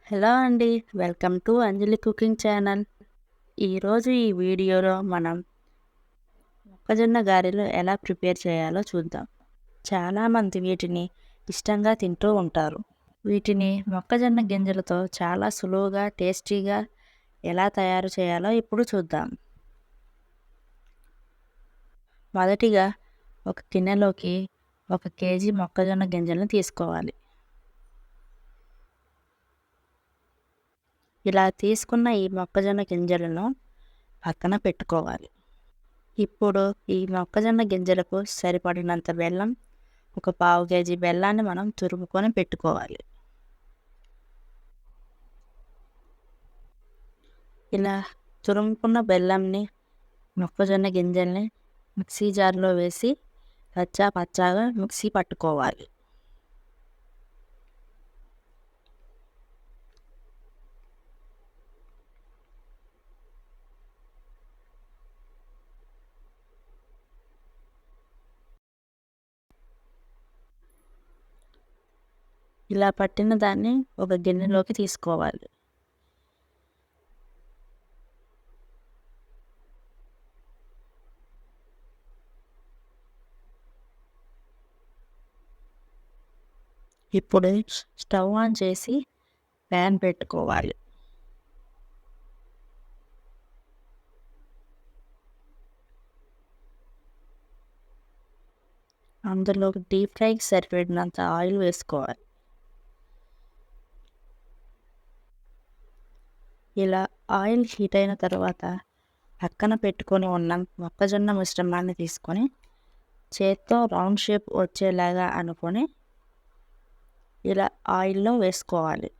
Hello అండి. Welcome to Anjali cooking channel. ఈరోజు ఈ వీడియోలో మనం మొక్కజొన్న గారెలు ఎలా ప్రిపేర్ చేయాలో చూద్దాం. చాలామంది వీటిని ఇష్టంగా తింటూ ఉంటారు. వీటిని మొక్కజొన్న గింజలతో చాలా సులువుగా, టేస్టీగా ఎలా తయారు చేయాలో ఇప్పుడు చూద్దాం. మొదటిగా ఒక గిన్నెలోకి 1 కేజీ మొక్కజొన్న గింజలను తీసుకోవాలి. ఇలా తీసుకున్న ఈ మొక్కజొన్న గింజలను పక్కన పెట్టుకోవాలి. ఇప్పుడు ఈ మొక్కజొన్న గింజలకు సరిపడినంత బెల్లం, ఒక పావు కేజీ బెల్లాన్ని మనం తురుముకొని పెట్టుకోవాలి. ఇలా తురుముకున్న బెల్లంని, మొక్కజొన్న గింజల్ని మిక్సీ జార్లో వేసి కచ్చా పచ్చాగా మిక్సీ పట్టుకోవాలి. ఇలా పట్టిన దాన్ని ఒక గిన్నెలోకి తీసుకోవాలి. ఇప్పుడు స్టవ్ ఆన్ చేసి ప్యాన్ పెట్టుకోవాలి. అందులో డీప్ ఫ్రైకి సరిపడినంత ఆయిల్ వేసుకోవాలి. ఇలా ఆయిల్ హీట్ అయిన తర్వాత పక్కన పెట్టుకొని ఉన్న మొక్కజొన్న మిశ్రమాన్ని తీసుకొని చేత్తో రౌండ్ షేప్ వచ్చేలాగా అనుకొని ఇలా ఆయిల్లో వేసుకోవాలి.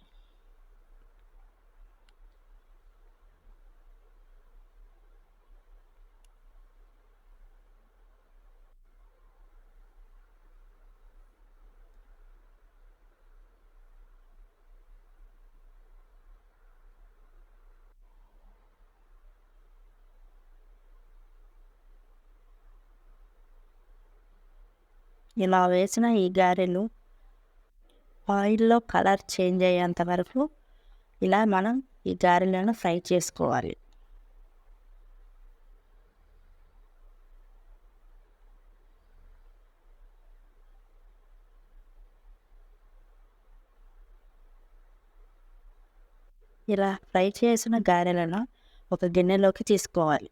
ఇలా వేసిన ఈ గారెలు ఆయిల్లో కలర్ చేంజ్ అయ్యేంత వరకు ఇలా మనం ఈ గారెలను ఫ్రై చేసుకోవాలి. ఇలా ఫ్రై చేసిన గారెలను ఒక గిన్నెలోకి తీసుకోవాలి.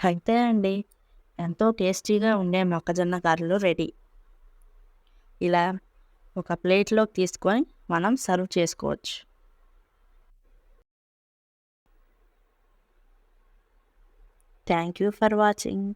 అయితే అండి, ఎంతో టేస్టీగా ఉండే మొక్కజొన్న గారెలు రెడీ. ఇలా ఒక ప్లేట్లోకి తీసుకొని మనం సర్వ్ చేసుకోవచ్చు. Thank you for watching.